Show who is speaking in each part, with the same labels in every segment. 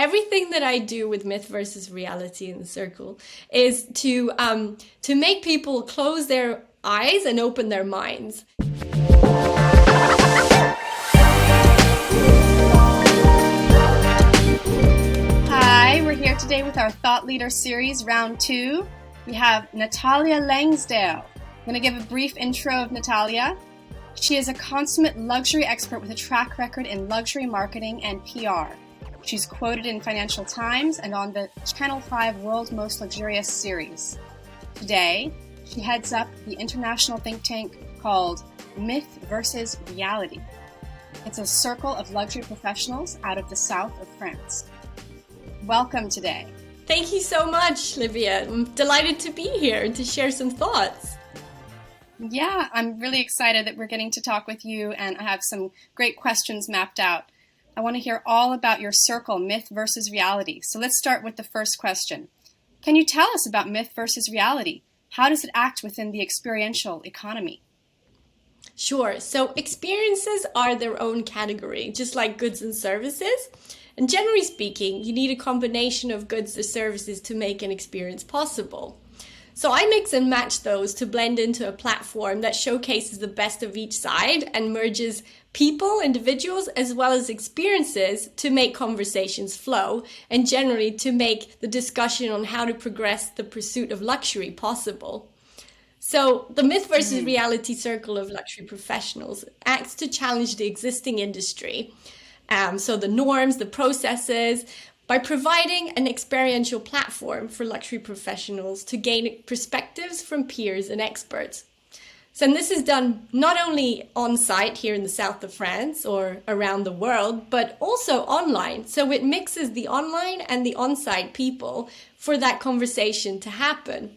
Speaker 1: everything that I do with myth versus reality in the circle is to make people close their eyes and open their minds.
Speaker 2: Hi, we're here today with our Thought Leader Series, Round 2. We have Natalia Langsdale. I'm going to give a brief intro of Natalia. She is a consummate luxury expert with a track record in luxury marketing and PR. She's quoted in Financial Times and on the Channel 5 World's Most Luxurious series. Today, she heads up the international think tank called Myth versus Reality. It's a circle of luxury professionals out of the south of France. Welcome today.
Speaker 1: Thank you so much, Livia. I'm delighted to be here and to share some thoughts.
Speaker 2: Yeah, I'm really excited that we're getting to talk with you, and I have some great questions mapped out. I want to hear all about your circle, myth versus reality. So let's start with the first question. Can you tell us about myth versus reality? How does it act within the experiential economy?
Speaker 1: Sure. So experiences are their own category, just like goods and services. And generally speaking, you need a combination of goods or services to make an experience possible. So I mix and match those to blend into a platform that showcases the best of each side and merges people, individuals, as well as experiences to make conversations flow and generally to make the discussion on how to progress the pursuit of luxury possible. So the myth versus reality circle of luxury professionals acts to challenge the existing industry. So the norms, the processes, by providing an experiential platform for luxury professionals to gain perspectives from peers and experts. So and this is done not only on site here in the south of France or around the world, but also online. So it mixes the online and the on-site people for that conversation to happen.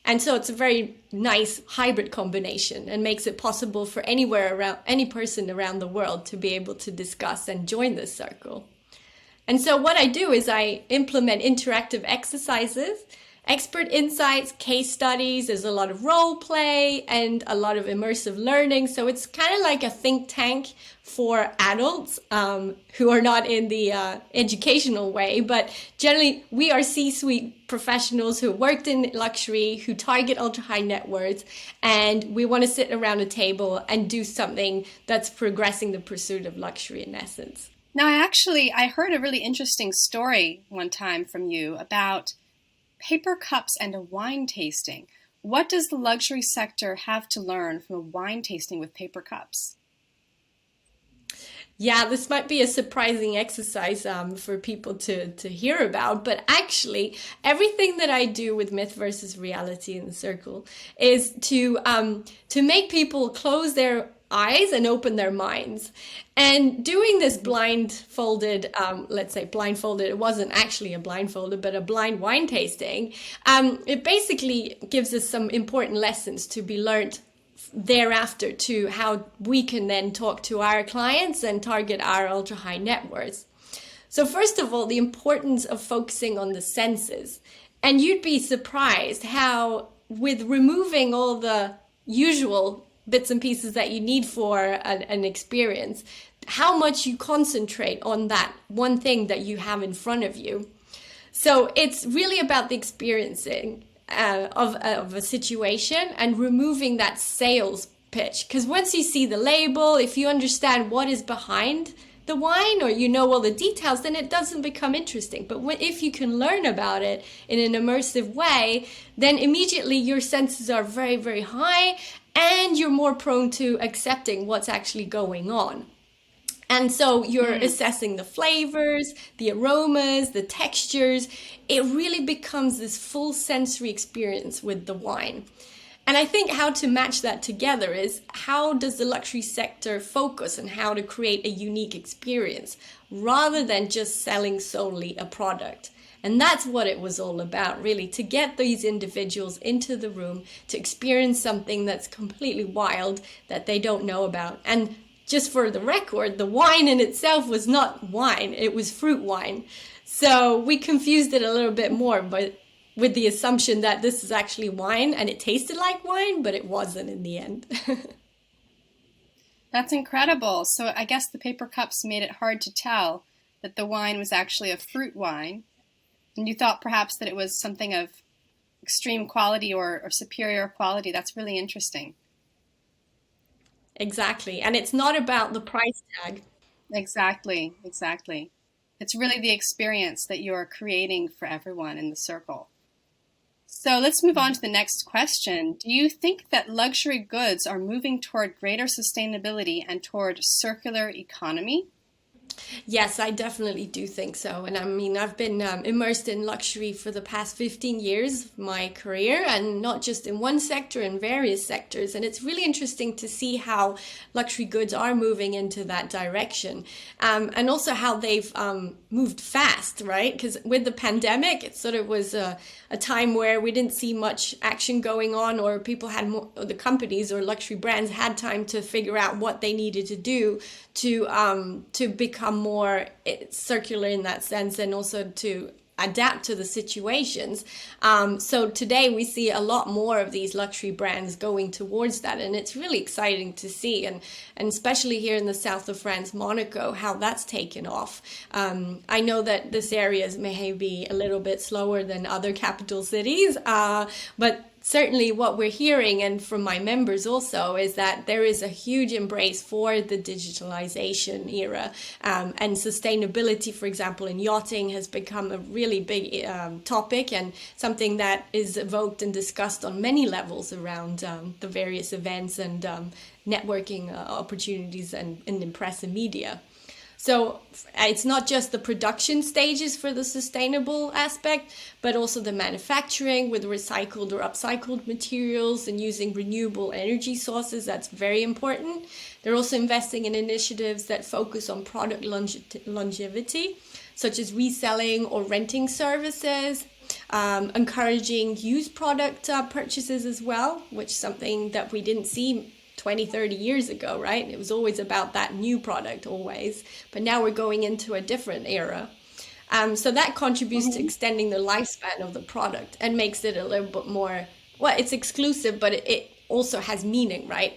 Speaker 1: And so it's a very nice hybrid combination and makes it possible for any person around the world to be able to discuss and join this circle. And so what I do is I implement interactive exercises, expert insights, case studies. There's a lot of role play and a lot of immersive learning. So it's kind of like a think tank for adults who are not in the educational way, but generally we are C-suite professionals who worked in luxury, who target ultra high net worths, and we want to sit around a table and do something that's progressing the pursuit of luxury in essence.
Speaker 2: Now, I heard a really interesting story one time from you about paper cups and a wine tasting. What does the luxury sector have to learn from a wine tasting with paper cups?
Speaker 1: Yeah, this might be a surprising exercise for people to hear about, but actually everything that I do with myth versus reality in the circle is to make people close their eyes and open their minds. And doing this blindfolded, it wasn't actually a blindfolded, but a blind wine tasting, it basically gives us some important lessons to be learned thereafter to how we can then talk to our clients and target our ultra high net worths. So first of all, the importance of focusing on the senses. And you'd be surprised how with removing all the usual bits and pieces that you need for an experience, how much you concentrate on that one thing that you have in front of you. So it's really about the experiencing of a situation and removing that sales pitch. Because once you see the label, if you understand what is behind the wine or you know all the details, then it doesn't become interesting. But if you can learn about it in an immersive way, then immediately your senses are very, very high and you're more prone to accepting what's actually going on. And so you're assessing the flavors, the aromas, the textures. It really becomes this full sensory experience with the wine. And I think how to match that together is how does the luxury sector focus on how to create a unique experience rather than just selling solely a product. And that's what it was all about, really, to get these individuals into the room to experience something that's completely wild that they don't know about. And just for the record, the wine in itself was not wine, it was fruit wine. So we confused it a little bit more, but with the assumption that this is actually wine and it tasted like wine, but it wasn't in the end.
Speaker 2: That's incredible. So I guess the paper cups made it hard to tell that the wine was actually a fruit wine, and you thought perhaps that it was something of extreme quality or superior quality. That's really interesting.
Speaker 1: Exactly. And it's not about the price tag.
Speaker 2: Exactly, exactly. It's really the experience that you're creating for everyone in the circle. So let's move on to the next question. Do you think that luxury goods are moving toward greater sustainability and toward circular economy?
Speaker 1: Yes, I definitely do think so. And I mean, I've been immersed in luxury for the past 15 years of my career, and not just in one sector, in various sectors. And it's really interesting to see how luxury goods are moving into that direction. And also how they've moved fast, right? Because with the pandemic, it sort of was a time where we didn't see much action going on, or people had more, or the companies or luxury brands had time to figure out what they needed to do to become more circular in that sense, and also to adapt to the situations. So today we see a lot more of these luxury brands going towards that, and it's really exciting to see, and especially here in the south of France, Monaco, how that's taken off. I know that this area may be a little bit slower than other capital cities, but certainly what we're hearing, and from my members also, is that there is a huge embrace for the digitalization era, and sustainability, for example, in yachting has become a really big topic, and something that is evoked and discussed on many levels around the various events and networking opportunities and in the press and media. So it's not just the production stages for the sustainable aspect, but also the manufacturing with recycled or upcycled materials and using renewable energy sources. That's very important. They're also investing in initiatives that focus on product longevity, such as reselling or renting services, encouraging used product purchases as well, which is something that we didn't see 20, 30 years ago, right? It was always about that new product, always. But now we're going into a different era. So that contributes to extending the lifespan of the product and makes it a little bit more, well, it's exclusive, but it also has meaning, right?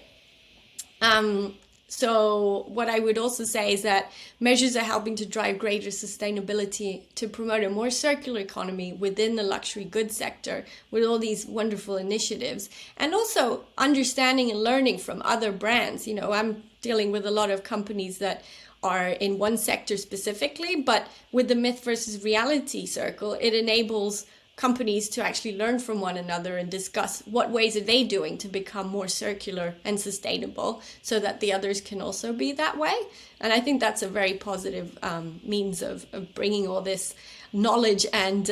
Speaker 1: So what I would also say is that measures are helping to drive greater sustainability to promote a more circular economy within the luxury goods sector with all these wonderful initiatives, and also understanding and learning from other brands. You know, I'm dealing with a lot of companies that are in one sector specifically, but with the myth versus reality circle, it enables companies to actually learn from one another and discuss what ways are they doing to become more circular and sustainable, so that the others can also be that way. And I think that's a very positive means of bringing all this knowledge and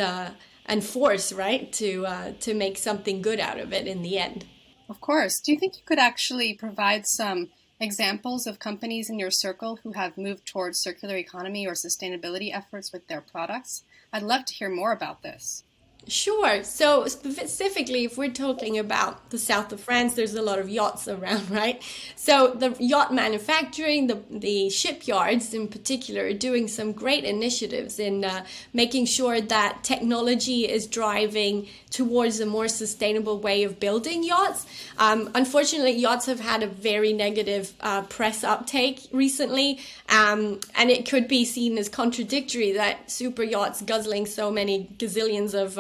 Speaker 1: force, right, to make something good out of it in the end.
Speaker 2: Of course. Do you think you could actually provide some examples of companies in your circle who have moved towards circular economy or sustainability efforts with their products? I'd love to hear more about this.
Speaker 1: Sure. So specifically, if we're talking about the south of France, there's a lot of yachts around, right? So the yacht manufacturing, the shipyards in particular, are doing some great initiatives in making sure that technology is driving towards a more sustainable way of building yachts. Unfortunately, yachts have had a very negative press uptake recently, and it could be seen as contradictory that super yachts guzzling so many gazillions of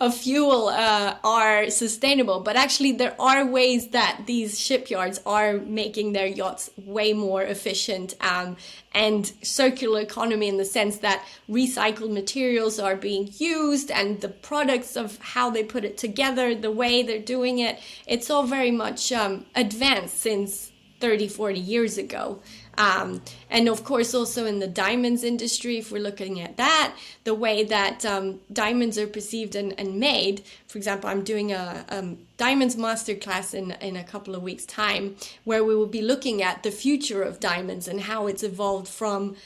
Speaker 1: of fuel are sustainable. But actually, there are ways that these shipyards are making their yachts way more efficient, and circular economy, in the sense that recycled materials are being used, and the products of how they put it together, the way they're doing it, it's all very much advanced since 30, 40 years ago. And of course, also in the diamonds industry, if we're looking at that, the way that diamonds are perceived and made. For example, I'm doing a diamonds masterclass in a couple of weeks' time, where we will be looking at the future of diamonds and how it's evolved from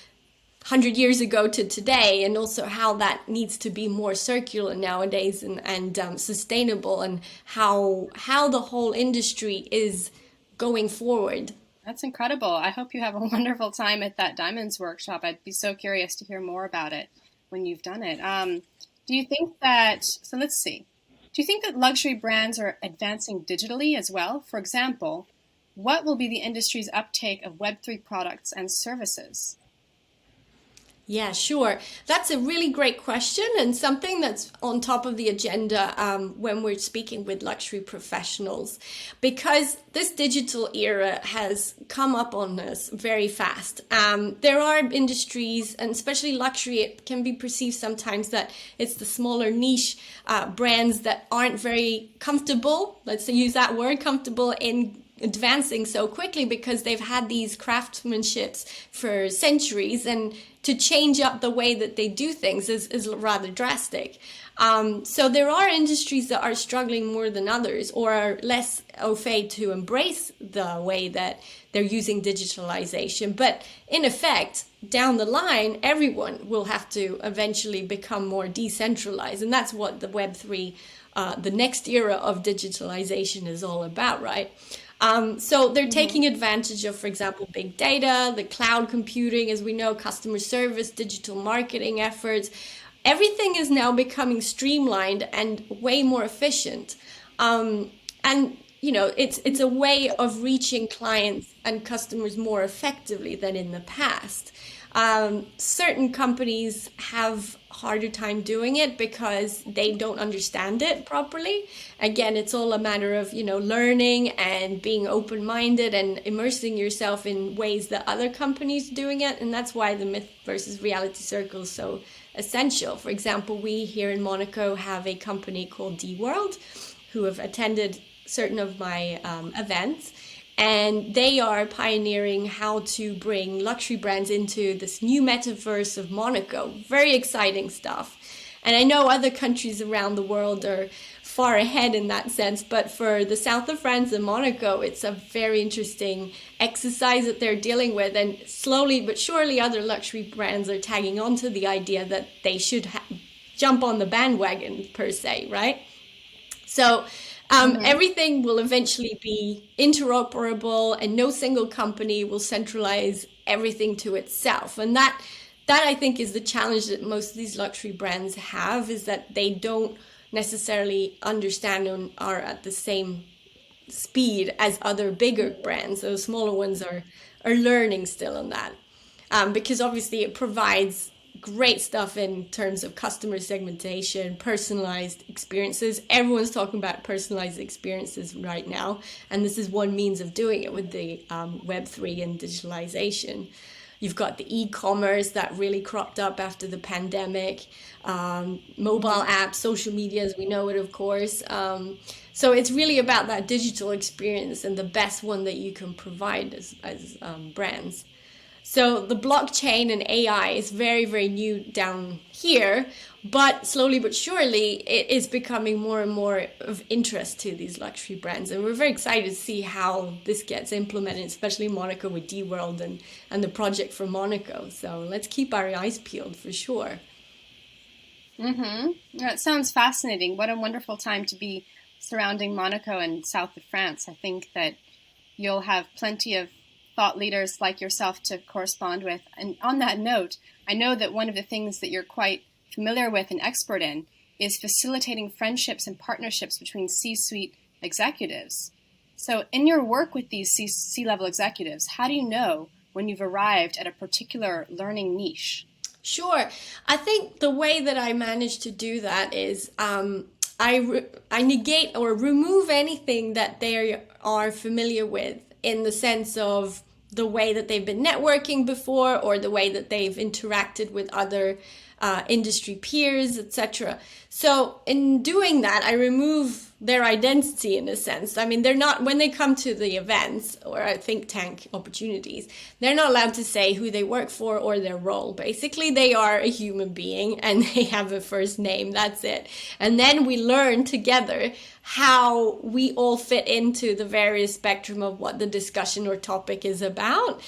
Speaker 1: 100 years ago to today, and also how that needs to be more circular nowadays, and sustainable, and how the whole industry is going forward.
Speaker 2: That's incredible. I hope you have a wonderful time at that Diamonds workshop. I'd be so curious to hear more about it when you've done it. Do you think that, so let's see, do you think that luxury brands are advancing digitally as well? For example, what will be the industry's uptake of Web3 products and services?
Speaker 1: Yeah, sure. That's a really great question and something that's on top of the agenda when we're speaking with luxury professionals, because this digital era has come up on us very fast. There are industries, and especially luxury, it can be perceived sometimes that it's the smaller niche brands that aren't very comfortable, let's use that word, comfortable in advancing so quickly because they've had these craftsmanships for centuries, and to change up the way that they do things is rather drastic. So there are industries that are struggling more than others, or are less au fait to embrace the way that they're using digitalization. But in effect, down the line, everyone will have to eventually become more decentralized. And that's what the Web3, the next era of digitalization is all about, right? So they're taking advantage of, for example, big data, the cloud computing, as we know, customer service, digital marketing efforts. Everything is now becoming streamlined and way more efficient. And it's a way of reaching clients and customers more effectively than in the past. Certain companies have harder time doing it because they don't understand it properly. Again, it's all a matter of, learning and being open-minded and immersing yourself in ways that other companies are doing it. And that's why the myth versus reality circle is so essential. For example, we here in Monaco have a company called D-World who have attended certain of my events. And they are pioneering how to bring luxury brands into this new metaverse of Monaco. Very exciting stuff. And I know other countries around the world are far ahead in that sense, but for the south of France and Monaco, it's a very interesting exercise that they're dealing with. And slowly but surely, other luxury brands are tagging onto the idea that they should jump on the bandwagon, per se, right? So everything will eventually be interoperable, and no single company will centralize everything to itself. And that I think is the challenge that most of these luxury brands have, is that they don't necessarily understand and are at the same speed as other bigger brands. Those smaller ones are learning still on that. Because obviously it provides great stuff in terms of customer segmentation, personalized experiences. Everyone's talking about personalized experiences right now, and this is one means of doing it with the Web3 and digitalization. You've got the e-commerce that really cropped up after the pandemic, mobile apps, social media as we know it, of course. So it's really about that digital experience and the best one that you can provide as brands. So the blockchain and AI is very, very new down here, but slowly but surely it is becoming more and more of interest to these luxury brands. And we're very excited to see how this gets implemented, especially in Monaco with D-World and the project for Monaco. So let's keep our eyes peeled for sure.
Speaker 2: Yeah, it sounds fascinating. What a wonderful time to be surrounding Monaco and south of France. I think that you'll have plenty of thought leaders like yourself to correspond with. And on that note, I know that one of the things that you're quite familiar with and expert in is facilitating friendships and partnerships between C-suite executives. So in your work with these C-level executives, how do you know when you've arrived at a particular learning niche?
Speaker 1: Sure. I think the way that I manage to do that is I negate or remove anything that they are familiar with, in the sense of the way that they've been networking before, or the way that they've interacted with other industry peers, etc. So in doing that, I remove their identity in a sense. I mean, they're not, when they come to the events or think tank opportunities, they're not allowed to say who they work for or their role. Basically, they are a human being and they have a first name. That's it. And then we learn together how we all fit into the various spectrum of what the discussion or topic is about.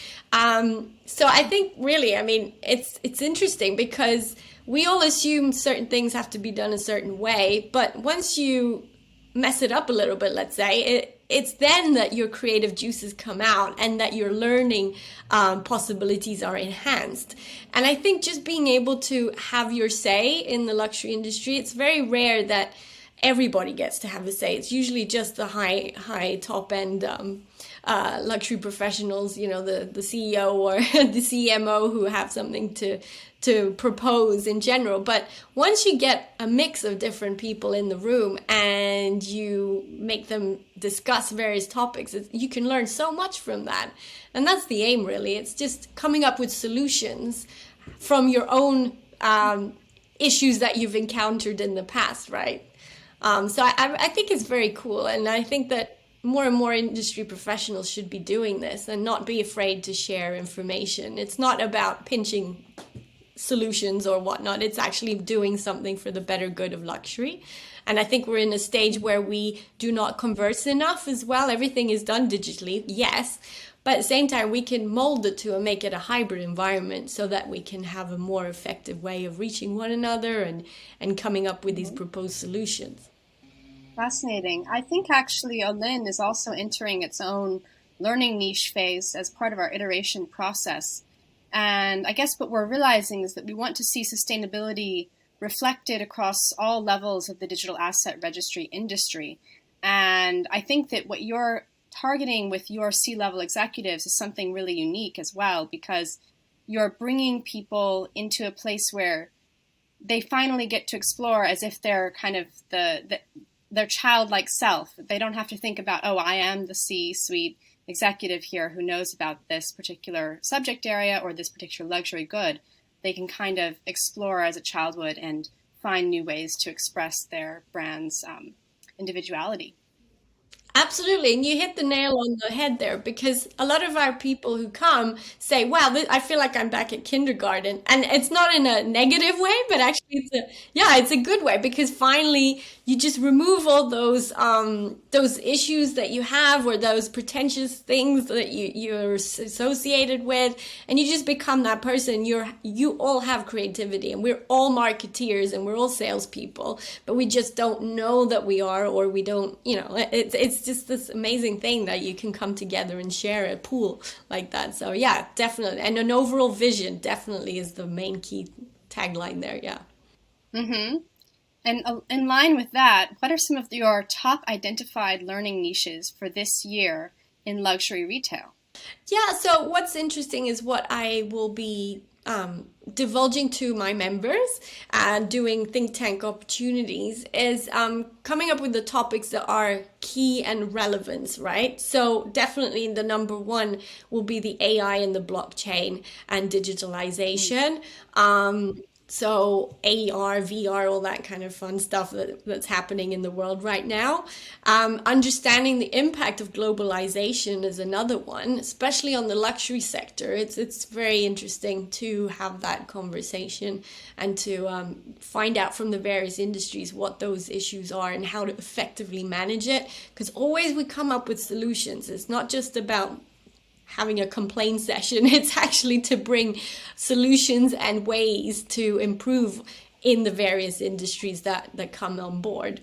Speaker 1: So I think really, I mean, it's interesting because we all assume certain things have to be done a certain way, but once you mess it up a little bit, let's say, it's then that your creative juices come out and that your learning possibilities are enhanced. And I think just being able to have your say in the luxury industry, it's very rare that everybody gets to have a say. It's usually just the high top end luxury professionals, the CEO or the CMO who have something to propose in general. But once you get a mix of different people in the room and you make them discuss various topics, you can learn so much from that. And that's the aim, really. It's just coming up with solutions from your own issues that you've encountered in the past, right? So I think it's very cool. And I think that more and more industry professionals should be doing this and not be afraid to share information. It's not about pinching solutions or whatnot. It's actually doing something for the better good of luxury. And I think we're in a stage where we do not converse enough as well. Everything is done digitally, yes. But at the same time, we can mold it to and make it a hybrid environment so that we can have a more effective way of reaching one another and coming up with these proposed solutions.
Speaker 2: Fascinating. I think actually Olyn is also entering its own learning niche phase as part of our iteration process. And I guess what we're realizing is that we want to see sustainability reflected across all levels of the digital asset registry industry. And I think that what you're targeting with your C-level executives is something really unique as well, because you're bringing people into a place where they finally get to explore as if they're kind of their childlike self. They don't have to think about, oh, I am the C-suite executive here who knows about this particular subject area or this particular luxury good. They can kind of explore as a child would and find new ways to express their brand's individuality.
Speaker 1: Absolutely. And you hit the nail on the head there, because a lot of our people who come say, wow, I feel like I'm back at kindergarten. And it's not in a negative way, but actually it's a good way, because finally you just remove all those issues that you have, or those pretentious things that you're associated with. And you just become that person. You all have creativity, and we're all marketeers and we're all salespeople, but we just don't know that we are, or we don't, it's just this amazing thing that you can come together and share a pool like that. So yeah, definitely. And an overall vision definitely is the main key tagline there. Yeah.
Speaker 2: Mm-hmm. And in line with that, what are some of your top identified learning niches for this year in luxury retail?
Speaker 1: Yeah, so what's interesting is what I will be divulging to my members and doing think tank opportunities is coming up with the topics that are key and relevant, right? So definitely the number one will be the AI and the blockchain and digitalization. So AR, VR, all that kind of fun stuff that's happening in the world right now. Understanding the impact of globalization is another one, especially on the luxury sector. It's very interesting to have that conversation and to find out from the various industries what those issues are and how to effectively manage it. Because always we come up with solutions. It's not just about having a complaint session. It's actually to bring solutions and ways to improve in the various industries that come on board.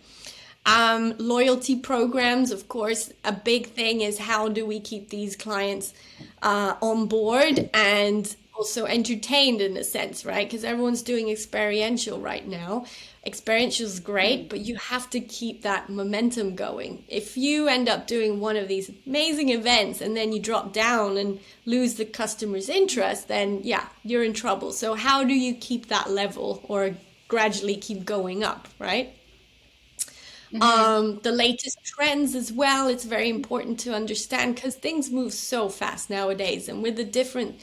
Speaker 1: Loyalty programs, of course, a big thing is how do we keep these clients on board and also entertained in a sense, right? Because everyone's doing experiential right now. Experiential is great, but you have to keep that momentum going. If you end up doing one of these amazing events and then you drop down and lose the customer's interest, then yeah, you're in trouble. So how do you keep that level or gradually keep going up, right? The latest trends as well, it's very important to understand because things move so fast nowadays, and with the different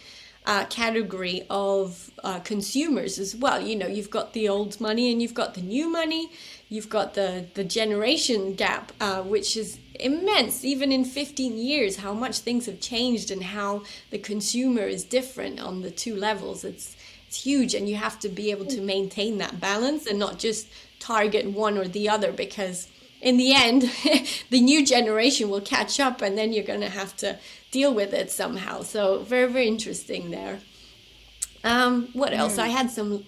Speaker 1: category of consumers as well. You've got the old money and you've got the new money. You've got the generation gap, which is immense. Even in 15 years, how much things have changed and how the consumer is different on the two levels. It's huge, and you have to be able to maintain that balance and not just target one or the other, because in the end, the new generation will catch up and then you're going to have to deal with it somehow. So very, very interesting there. What else? I had some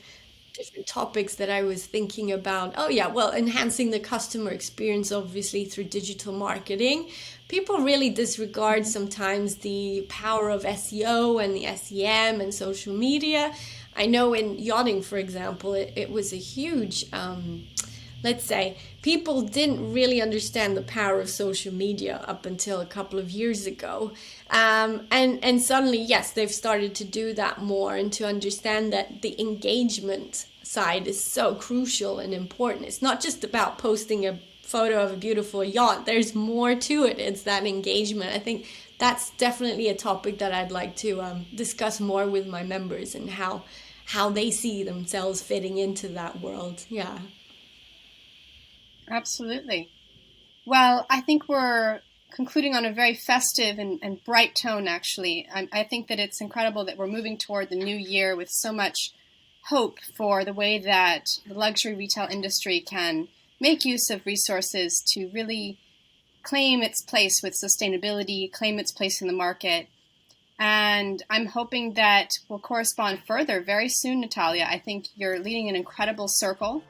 Speaker 1: different topics that I was thinking about. Oh yeah, well, enhancing the customer experience, obviously through digital marketing. People really disregard sometimes the power of SEO and the SEM and social media. I know in yachting, for example, it was a huge let's say, people didn't really understand the power of social media up until a couple of years ago. And suddenly, yes, they've started to do that more and to understand that the engagement side is so crucial and important. It's not just about posting a photo of a beautiful yacht. There's more to it. It's that engagement. I think that's definitely a topic that I'd like to discuss more with my members, and how they see themselves fitting into that world. Yeah.
Speaker 2: Absolutely. Well, I think we're concluding on a very festive and bright tone, actually. I think that it's incredible that we're moving toward the new year with so much hope for the way that the luxury retail industry can make use of resources to really claim its place with sustainability, claim its place in the market. And I'm hoping that we'll correspond further very soon, Natalia. I think you're leading an incredible circle.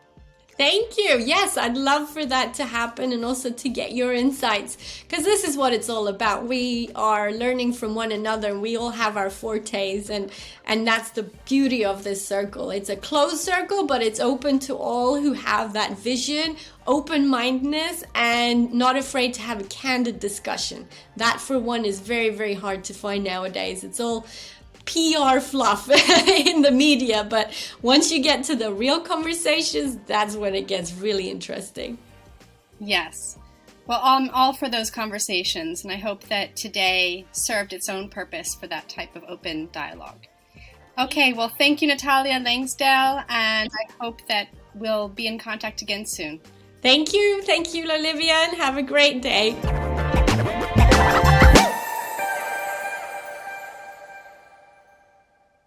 Speaker 1: Thank you. Yes, I'd love for that to happen, and also to get your insights, because this is what it's all about. We are learning from one another, and we all have our fortes, and that's the beauty of this circle. It's a closed circle, but it's open to all who have that vision, open-mindedness, and not afraid to have a candid discussion. That, for one, is very, very hard to find nowadays. It's all PR fluff in the media, but once you get to the real conversations, that's when it gets really interesting.
Speaker 2: Yes. Well, I'm all for those conversations, and I hope that today served its own purpose for that type of open dialogue. Okay, well, thank you, Natalia Langsdale, and I hope that we'll be in contact again soon.
Speaker 1: Thank you, Olivia, and have a great day.